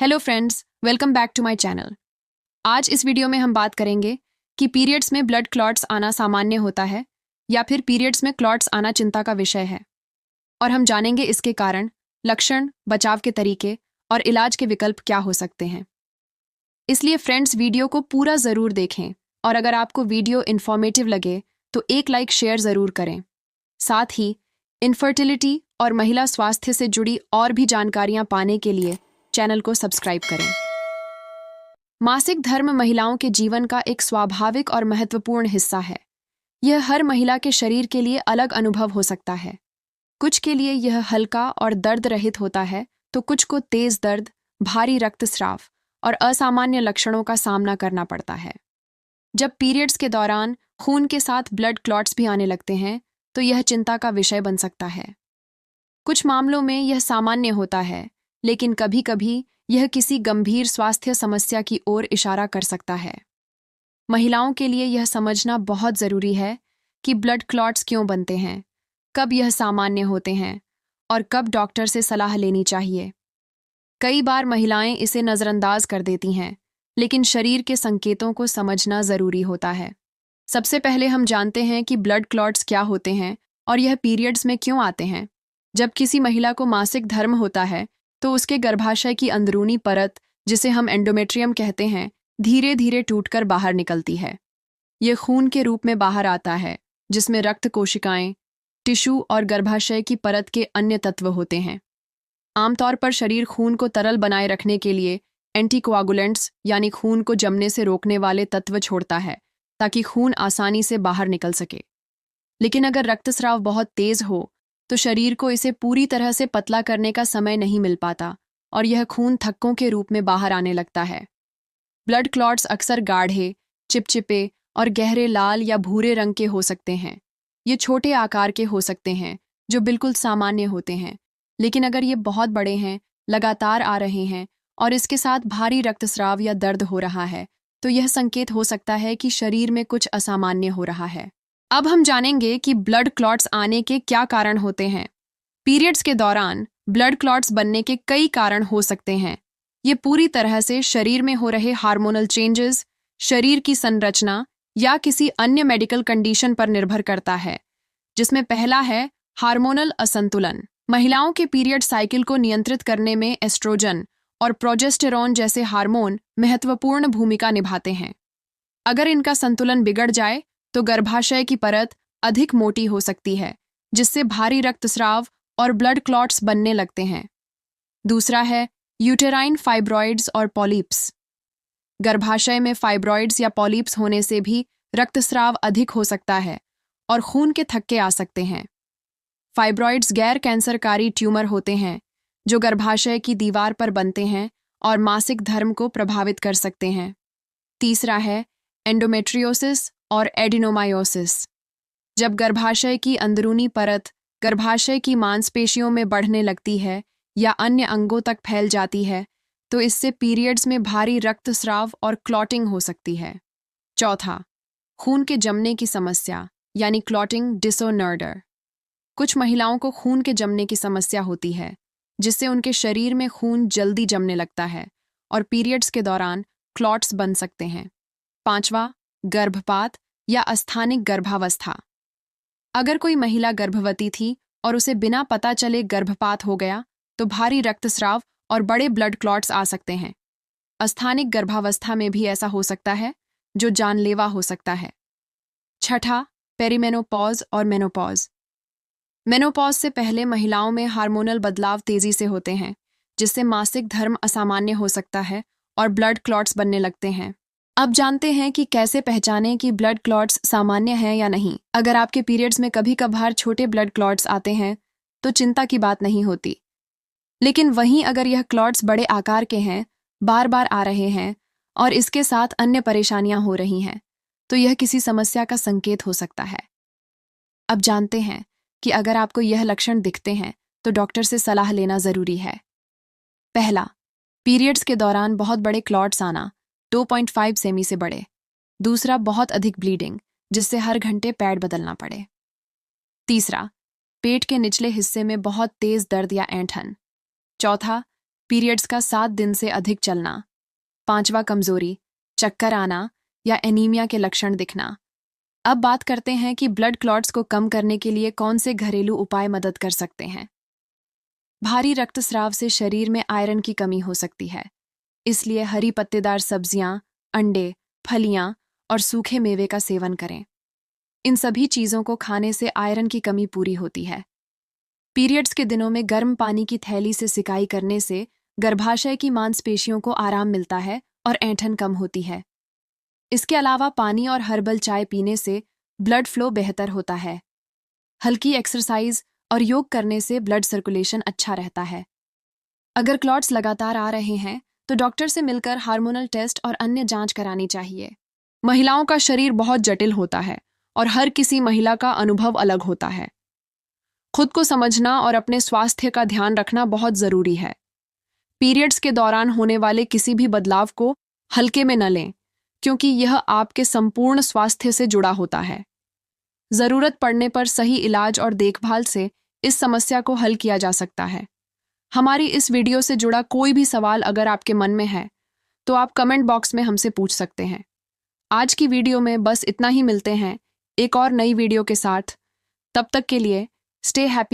Hello friends, welcome back to my channel. आज इस video में हम बात करेंगे कि पीरियड्स में ब्लड क्लॉट्स आना सामान्य होता है या फिर पीरियड्स में क्लॉट्स आना चिंता का विषय है। और हम जानेंगे इसके कारण, लक्षण, बचाव के तरीके और इलाज के विकल्प क्या हो सकते हैं। इसलिए फ्रेंड्स, वीडियो को पूरा ज़रूर देखें और अगर आपको वीडियो इन्फॉर्मेटिव लगे तो एक लाइक शेयर ज़रूर करें। साथ ही इनफर्टिलिटी और महिला स्वास्थ्य से जुड़ी और भी जानकारियां पाने के लिए चैनल को सब्सक्राइब करें। मासिक धर्म महिलाओं के जीवन का एक स्वाभाविक और महत्वपूर्ण हिस्सा है। यह हर महिला के शरीर के लिए अलग अनुभव हो सकता है। कुछ के लिए यह हल्का और दर्द रहित होता है, तो कुछ को तेज दर्द, भारी रक्तस्राव और असामान्य लक्षणों का सामना करना पड़ता है। जब पीरियड्स के दौरान खून के साथ ब्लड क्लॉट्स भी आने लगते हैं, तो यह चिंता का विषय बन सकता है। कुछ मामलों में यह सामान्य होता है, लेकिन कभी-कभी यह किसी गंभीर स्वास्थ्य समस्या की ओर इशारा कर सकता है। महिलाओं के लिए यह समझना बहुत ज़रूरी है कि ब्लड क्लॉट्स क्यों बनते हैं, कब यह सामान्य होते हैं और कब डॉक्टर से सलाह लेनी चाहिए। कई बार महिलाएं इसे नज़रअंदाज कर देती हैं, लेकिन शरीर के संकेतों को समझना ज़रूरी होता है। सबसे पहले हम जानते हैं कि ब्लड क्लॉट्स क्या होते हैं और यह पीरियड्स में क्यों आते हैं। जब किसी महिला को मासिक धर्म होता है, तो उसके गर्भाशय की अंदरूनी परत, जिसे हम एंडोमेट्रियम कहते हैं, धीरे धीरे टूटकर बाहर निकलती है। ये खून के रूप में बाहर आता है, जिसमें रक्त कोशिकाएं, टिश्यू और गर्भाशय की परत के अन्य तत्व होते हैं। आमतौर पर शरीर खून को तरल बनाए रखने के लिए एंटीकोआगुलेंट्स यानी खून को जमने से रोकने वाले तत्व छोड़ता है, ताकि खून आसानी से बाहर निकल सके। लेकिन अगर रक्तस्राव बहुत तेज हो, तो शरीर को इसे पूरी तरह से पतला करने का समय नहीं मिल पाता और यह खून थक्कों के रूप में बाहर आने लगता है। ब्लड क्लॉट्स अक्सर गाढ़े, चिपचिपे और गहरे लाल या भूरे रंग के हो सकते हैं। ये छोटे आकार के हो सकते हैं, जो बिल्कुल सामान्य होते हैं। लेकिन अगर ये बहुत बड़े हैं, लगातार आ रहे हैं और इसके साथ भारी रक्तस्राव या दर्द हो रहा है, तो यह संकेत हो सकता है कि शरीर में कुछ असामान्य हो रहा है। अब हम जानेंगे कि ब्लड क्लॉट्स आने के क्या कारण होते हैं। पीरियड्स के दौरान ब्लड क्लॉट्स बनने के कई कारण हो सकते हैं। ये पूरी तरह से शरीर में हो रहे हार्मोनल चेंजेस, शरीर की संरचना या किसी अन्य मेडिकल कंडीशन पर निर्भर करता है, जिसमें पहला है हार्मोनल असंतुलन। महिलाओं के पीरियड साइकिल को नियंत्रित करने में एस्ट्रोजन और प्रोजेस्टेरॉन जैसे हार्मोन महत्वपूर्ण भूमिका निभाते हैं। अगर इनका संतुलन बिगड़ जाए, तो गर्भाशय की परत अधिक मोटी हो सकती है, जिससे भारी रक्तस्राव और ब्लड क्लॉट्स बनने लगते हैं। दूसरा है यूटेराइन फाइब्रॉइड्स और पॉलिप्स। गर्भाशय में फाइब्रॉइड्स या पॉलिप्स होने से भी रक्तस्राव अधिक हो सकता है और खून के थक्के आ सकते हैं। फाइब्रॉइड्स गैर कैंसरकारी ट्यूमर होते हैं, जो गर्भाशय की दीवार पर बनते हैं और मासिक धर्म को प्रभावित कर सकते हैं। तीसरा है एंडोमेट्रियोसिस और एडिनोमायोसिस। जब गर्भाशय की अंदरूनी परत गर्भाशय की मांसपेशियों में बढ़ने लगती है या अन्य अंगों तक फैल जाती है, तो इससे पीरियड्स में भारी रक्तस्राव और क्लॉटिंग हो सकती है। चौथा, खून के जमने की समस्या यानी क्लॉटिंग डिसऑर्डर। कुछ महिलाओं को खून के जमने की समस्या होती है, जिससे उनके शरीर में खून जल्दी जमने लगता है और पीरियड्स के दौरान क्लॉट्स बन सकते हैं। पांचवा, गर्भपात या अस्थानिक गर्भावस्था। अगर कोई महिला गर्भवती थी और उसे बिना पता चले गर्भपात हो गया, तो भारी रक्तस्राव और बड़े ब्लड क्लॉट्स आ सकते हैं। अस्थानिक गर्भावस्था में भी ऐसा हो सकता है, जो जानलेवा हो सकता है। छठा, पेरीमेनोपॉज और मेनोपॉज। मेनोपॉज से पहले महिलाओं में हार्मोनल बदलाव तेजी से होते हैं, जिससे मासिक धर्म असामान्य हो सकता है और ब्लड क्लॉट्स बनने लगते हैं। अब जानते हैं कि कैसे पहचानें कि ब्लड क्लॉट्स सामान्य हैं या नहीं। अगर आपके पीरियड्स में कभी कभार छोटे ब्लड क्लॉट्स आते हैं, तो चिंता की बात नहीं होती। लेकिन वहीं अगर यह क्लॉट्स बड़े आकार के हैं, बार बार आ रहे हैं और इसके साथ अन्य परेशानियां हो रही हैं, तो यह किसी समस्या का संकेत हो सकता है। अब जानते हैं कि अगर आपको यह लक्षण दिखते हैं, तो डॉक्टर से सलाह लेना ज़रूरी है। पहला, पीरियड्स के दौरान बहुत बड़े क्लॉट्स आना, 2.5 सेमी से बड़े। दूसरा, बहुत अधिक ब्लीडिंग, जिससे हर घंटे पैड बदलना पड़े। तीसरा, पेट के निचले हिस्से में बहुत तेज दर्द या ऐंठन। चौथा, पीरियड्स का 7 दिन से अधिक चलना, 5वां कमजोरी, चक्कर आना या एनीमिया के लक्षण दिखना। अब बात करते हैं कि ब्लड क्लॉट्स को कम करने के लिए कौन से घरेलू उपाय मदद कर सकते हैं। भारी रक्तस्राव से शरीर में आयरन की कमी हो सकती है, इसलिए हरी पत्तेदार सब्जियां, अंडे, फलियां और सूखे मेवे का सेवन करें। इन सभी चीज़ों को खाने से आयरन की कमी पूरी होती है। पीरियड्स के दिनों में गर्म पानी की थैली से सिकाई करने से गर्भाशय की मांसपेशियों को आराम मिलता है और ऐंठन कम होती है। इसके अलावा पानी और हर्बल चाय पीने से ब्लड फ्लो बेहतर होता है। हल्की एक्सरसाइज और योग करने से ब्लड सर्कुलेशन अच्छा रहता है। अगर क्लॉट्स लगातार आ रहे हैं तो डॉक्टर से मिलकर हार्मोनल टेस्ट और अन्य जांच करानी चाहिए। महिलाओं का शरीर बहुत जटिल होता है और हर किसी महिला का अनुभव अलग होता है। खुद को समझना और अपने स्वास्थ्य का ध्यान रखना बहुत जरूरी है। पीरियड्स के दौरान होने वाले किसी भी बदलाव को हल्के में न लें, क्योंकि यह आपके संपूर्ण स्वास्थ्य से जुड़ा होता है। जरूरत पड़ने पर सही इलाज और देखभाल से इस समस्या को हल किया जा सकता है। हमारी इस वीडियो से जुड़ा कोई भी सवाल अगर आपके मन में है तो आप कमेंट बॉक्स में हमसे पूछ सकते हैं। आज की वीडियो में बस इतना ही। मिलते हैं एक और नई वीडियो के साथ। तब तक के लिए स्टे हैप्पी।